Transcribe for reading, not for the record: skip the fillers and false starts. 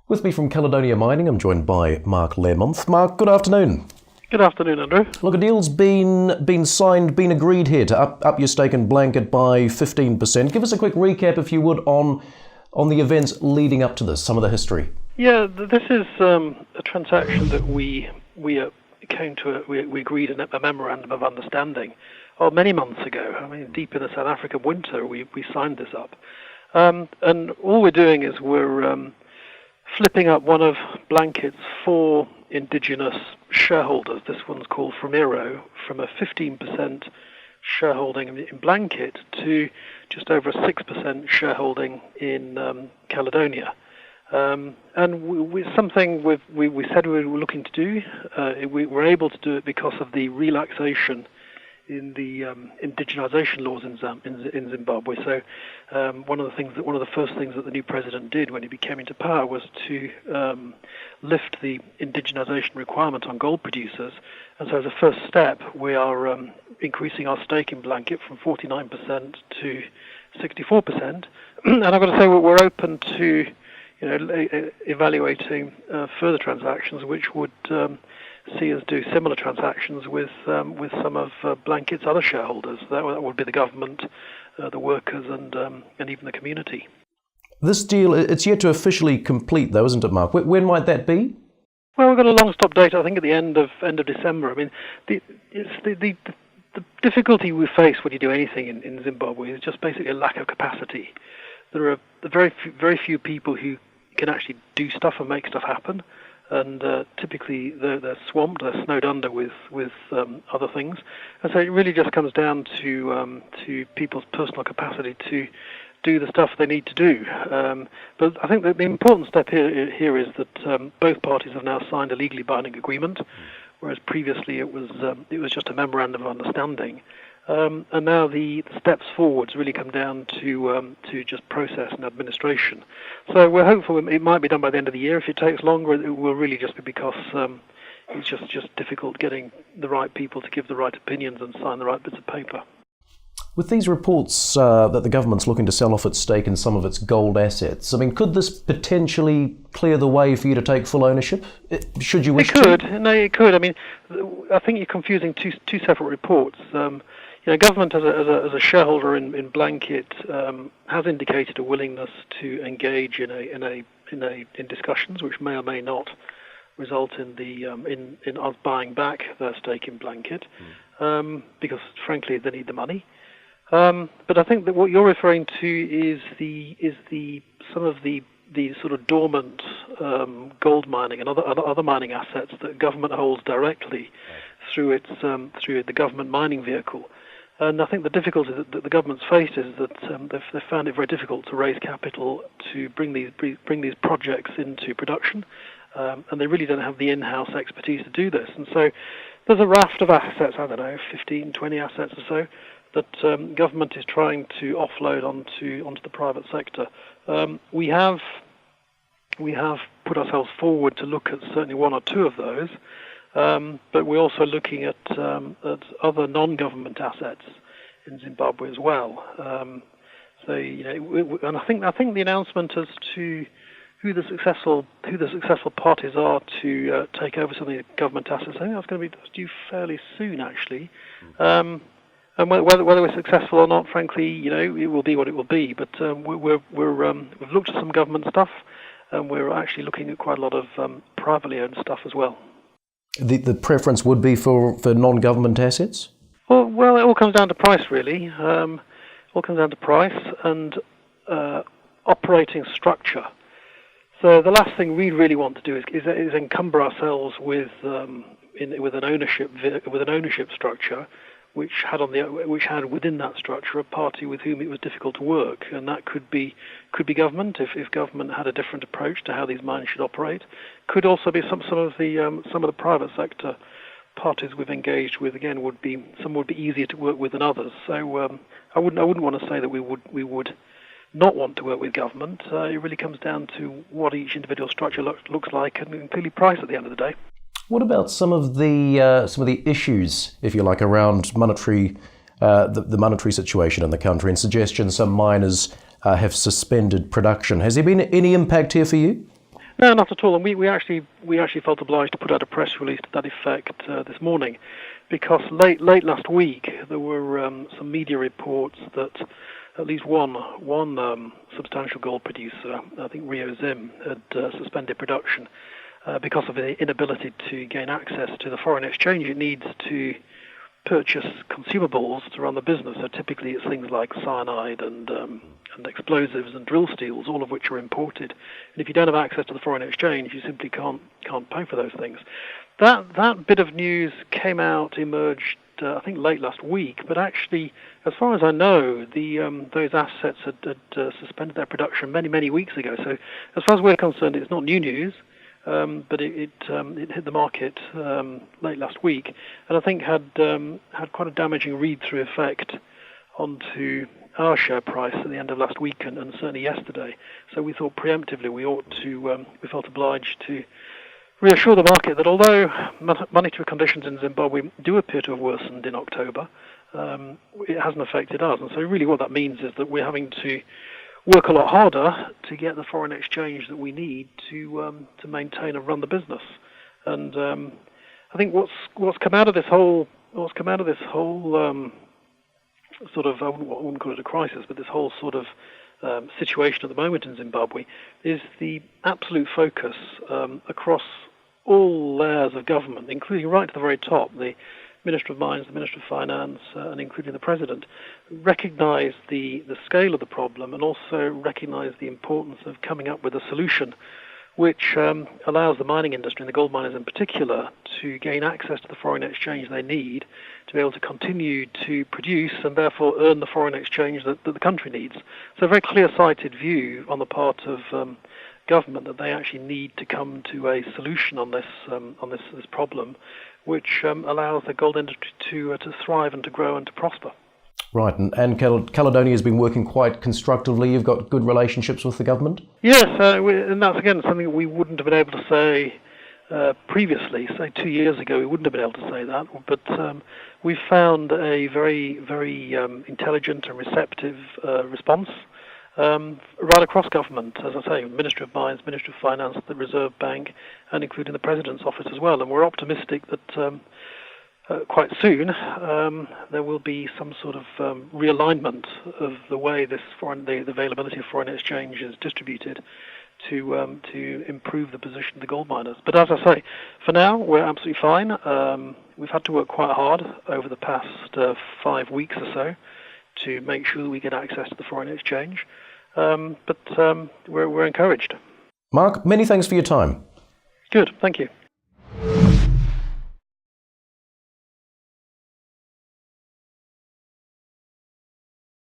With me from Caledonia Mining, I'm joined by Mark Learmonth. Mark, good afternoon. Good afternoon, Andrew. Look, a deal's been signed, been agreed here to up your stake in Blanket by 15%. Give us a quick recap, if you would, on the events leading up to this, some of the history. Yeah, this is a transaction that we agreed a memorandum of understanding many months ago. I mean, deep in the South African winter, we signed this up. And all we're doing is we're flipping up one of Blanket's 4 indigenous shareholders. This one's called Framiro, from a 15% shareholding in Blanket to just over a 6% shareholding in Caledonia. And something we said we were looking to do. We were able to do it because of the relaxation in the indigenization laws in Zimbabwe. So one of the first things that the new president did when he came into power was to lift the indigenization requirement on gold producers. And so as a first step, we are increasing our stake in Blanket from 49% to 64%. And I've got to say we're open to evaluating further transactions which would see us do similar transactions with some of Blanket's other shareholders. That would be the government, the workers, and even the community. This deal, it's yet to officially complete, though, isn't it, Mark? When might that be? Well, we've got a long stop date, I think, at the end of December. I mean, the difficulty we face when you do anything in Zimbabwe is just basically a lack of capacity. There are very few people who can actually do stuff and make stuff happen. And typically they're swamped, they're snowed under with other things, and so it really just comes down to people's personal capacity to do the stuff they need to do. But I think that the important step here is that both parties have now signed a legally binding agreement, whereas previously it was just a memorandum of understanding. And now the steps forwards really come down to just process and administration. So we're hopeful it might be done by the end of the year. If it takes longer, it will really just be because it's just difficult getting the right people to give the right opinions and sign the right bits of paper. With these reports that the government's looking to sell off its stake in some of its gold assets, I mean, could this potentially clear the way for you to take full ownership, should you wish to? It could. No, it could. I mean, I think you're confusing two separate reports. Government as a shareholder in Blanket has indicated a willingness to engage in discussions, which may or may not result in us buying back their stake in Blanket, because frankly they need the money. But I think that what you're referring to is some of the sort of dormant gold mining and other mining assets that government holds directly through the government mining vehicle. And I think the difficulty that the government's faced is that they've found it very difficult to raise capital to bring these projects into production, and they really don't have the in-house expertise to do this. And so there's a raft of assets, I don't know, 15, 20 assets or so, that government is trying to offload onto the private sector. We have put ourselves forward to look at certainly one or two of those. But we're also looking at other non-government assets in Zimbabwe as well. And I think the announcement as to who the successful parties are to take over some of the government assets, I think that's going to be due fairly soon, actually. And whether we're successful or not, frankly, it will be what it will be. But we've looked at some government stuff, and we're actually looking at quite a lot of privately owned stuff as well. The preference would be for non-government assets? Well, it all comes down to price, really. It all comes down to price and operating structure. So the last thing we really want to do is encumber ourselves with an ownership structure, which had within that structure a party with whom it was difficult to work, and that could be government if government had a different approach to how these mines should operate. Could also be some of the private sector parties we've engaged with. Again, some would be easier to work with than others. So I wouldn't want to say that we would not want to work with government. It really comes down to what each individual structure looks like, and clearly price at the end of the day. What about some of the issues, if you like, around the monetary situation in the country, and suggestions some miners have suspended production? Has there been any impact here for you? No, not at all. And we actually felt obliged to put out a press release to that effect this morning, because late last week there were some media reports that at least one substantial gold producer, I think Rio Zim, had suspended production because of the inability to gain access to the foreign exchange it needs to purchase consumables to run the business. So typically it's things like cyanide and explosives and drill steels, all of which are imported. And if you don't have access to the foreign exchange, you simply can't pay for those things. That bit of news emerged, I think, late last week. But actually, as far as I know, those assets had suspended their production many weeks ago. So as far as we're concerned, it's not new news. But it hit the market late last week, and I think had quite a damaging read-through effect onto our share price at the end of last week and certainly yesterday. So we thought preemptively we felt obliged to reassure the market that although monetary conditions in Zimbabwe do appear to have worsened in October, it hasn't affected us. And so really what that means is that we're having to work a lot harder to get the foreign exchange that we need to maintain and run the business. And I think what's come out of this whole sort of, I wouldn't call it a crisis, but this whole sort of situation at the moment in Zimbabwe is the absolute focus across all layers of government, including right to the very top, the Minister of Mines, the Minister of Finance, and including the President, recognise the scale of the problem and also recognise the importance of coming up with a solution which allows the mining industry, and the gold miners in particular, to gain access to the foreign exchange they need to be able to continue to produce and therefore earn the foreign exchange that the country needs. So a very clear-sighted view on the part of government that they actually need to come to a solution on this problem, which allows the gold industry to thrive and to grow and to prosper. Right, and Caledonia has been working quite constructively. You've got good relationships with the government? Yes, and that's again something we wouldn't have been able to say previously. Say 2 years ago, we wouldn't have been able to say that. But we found a very intelligent and receptive response right across government, as I say, Ministry of Mines, Ministry of Finance, the Reserve Bank, and including the President's office as well. And we're optimistic that quite soon there will be some sort of realignment of the way the availability of foreign exchange is distributed to improve the position of the gold miners. But as I say, for now we're absolutely fine. We've had to work quite hard over the past 5 weeks or so to make sure that we get access to the foreign exchange. But we're encouraged. Mark, many thanks for your time. Good, thank you.